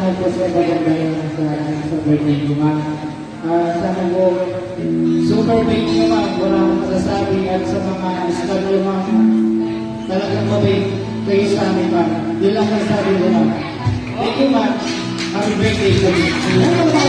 salamat po sa pagkakaya sa birthday ko, ma'am. Sana po, super big nyo, ma'am. Wala akong masasabi at sa mga staff nyo, ma'am. Talagang mabait kayo sa amin, ma'am. Yun lang masasabi ko, ma'am. Thank you, ma'am. Happy birthday po.